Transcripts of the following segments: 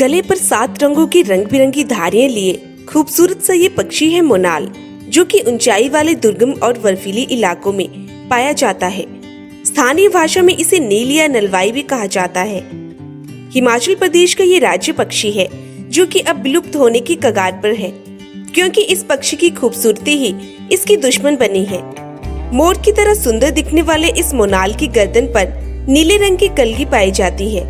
गले पर 7 रंगों की रंग बिरंगी धारियां लिए खूबसूरत सा ये पक्षी है मोनाल, जो कि ऊंचाई वाले दुर्गम और बर्फीली इलाकों में पाया जाता है। स्थानीय भाषा में इसे नील या नलवाई भी कहा जाता है। हिमाचल प्रदेश का ये राज्य पक्षी है जो कि अब विलुप्त होने की कगार पर है, क्योंकि इस पक्षी की खूबसूरती ही इसकी दुश्मन बनी है। मोर की तरह सुंदर दिखने वाले इस मोनाल की गर्दन पर नीले रंग की कलगी पाई जाती है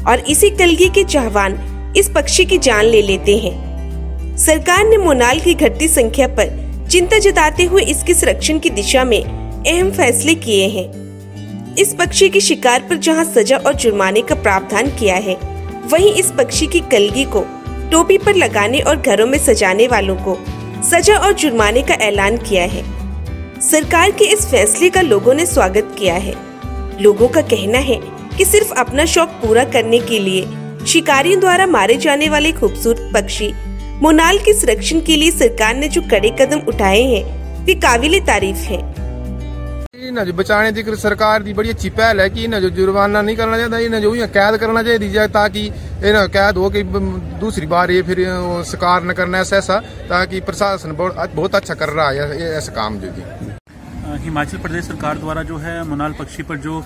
और इसी कलगी के चाहवान इस पक्षी की जान ले लेते हैं। सरकार ने मोनाल की घटती संख्या पर चिंता जताते हुए इसके संरक्षण की दिशा में अहम फैसले किए हैं। इस पक्षी के शिकार पर जहां सजा और जुर्माने का प्रावधान किया है, वहीं इस पक्षी की कलगी को टोपी पर लगाने और घरों में सजाने वालों को सजा और जुर्माने का ऐलान किया है। सरकार के इस फैसले का लोगों ने स्वागत किया है। लोगों का कहना है कि सिर्फ अपना शौक पूरा करने के लिए शिकारियों द्वारा मारे जाने वाले खूबसूरत पक्षी मोनाल के संरक्षण के लिए सरकार ने जो कड़े कदम उठाए हैं, वे काबिले तारीफ हैं। जो बचाने की सरकार की बड़ी अच्छी पहल है कि जो जुर्माना नहीं करना चाहिए, इन्हें जो कैद करना चाहिए, ताकि कैद हो कि दूसरी बार ये फिर शिकार न करना ऐसा, ताकि प्रशासन बहुत अच्छा कर रहा है ऐसा काम। जो हिमाचल प्रदेश सरकार द्वारा जो है मोनाल पक्षी पर जो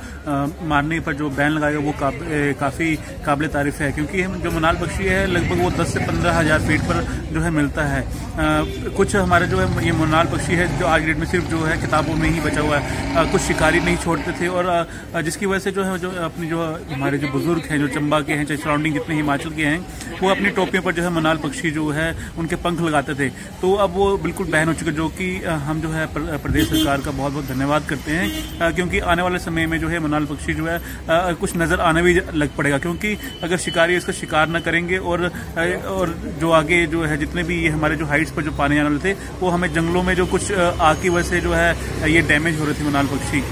मारने पर जो बैन लगाया वो काफ़ी काबिल तारीफ है, क्योंकि जो मोनाल पक्षी है लगभग वो 10 से 15 हज़ार फीट पर जो है मिलता है। कुछ हमारे जो है ये मोनाल पक्षी है जो आज डेट में सिर्फ जो है किताबों में ही बचा हुआ है। कुछ शिकारी नहीं छोड़ते थे और जिसकी वजह से जो है जो अपनी जो हमारे जो बुजुर्ग हैं, जो चंबा के हैं, चाहे सराउंडिंग जितने हिमाचल के हैं, वो अपनी टोपियों पर जो है मोनाल पक्षी जो है उनके पंख लगाते थे। तो अब वो बिल्कुल बैन हो चुके, जो कि हम जो है प्रदेश सरकार का बहुत बहुत धन्यवाद करते हैं, क्योंकि आने वाले समय में जो है मोनाल पक्षी जो है कुछ नजर आने भी लग पड़ेगा, क्योंकि अगर शिकारी इसका शिकार न करेंगे और जो आगे जो है जितने भी ये हमारे जो हाइट्स पर जो पाने जाने वाले थे, वो हमें जंगलों में जो कुछ आग की वजह से जो है ये डैमेज हो रहे थे मोनाल पक्षी,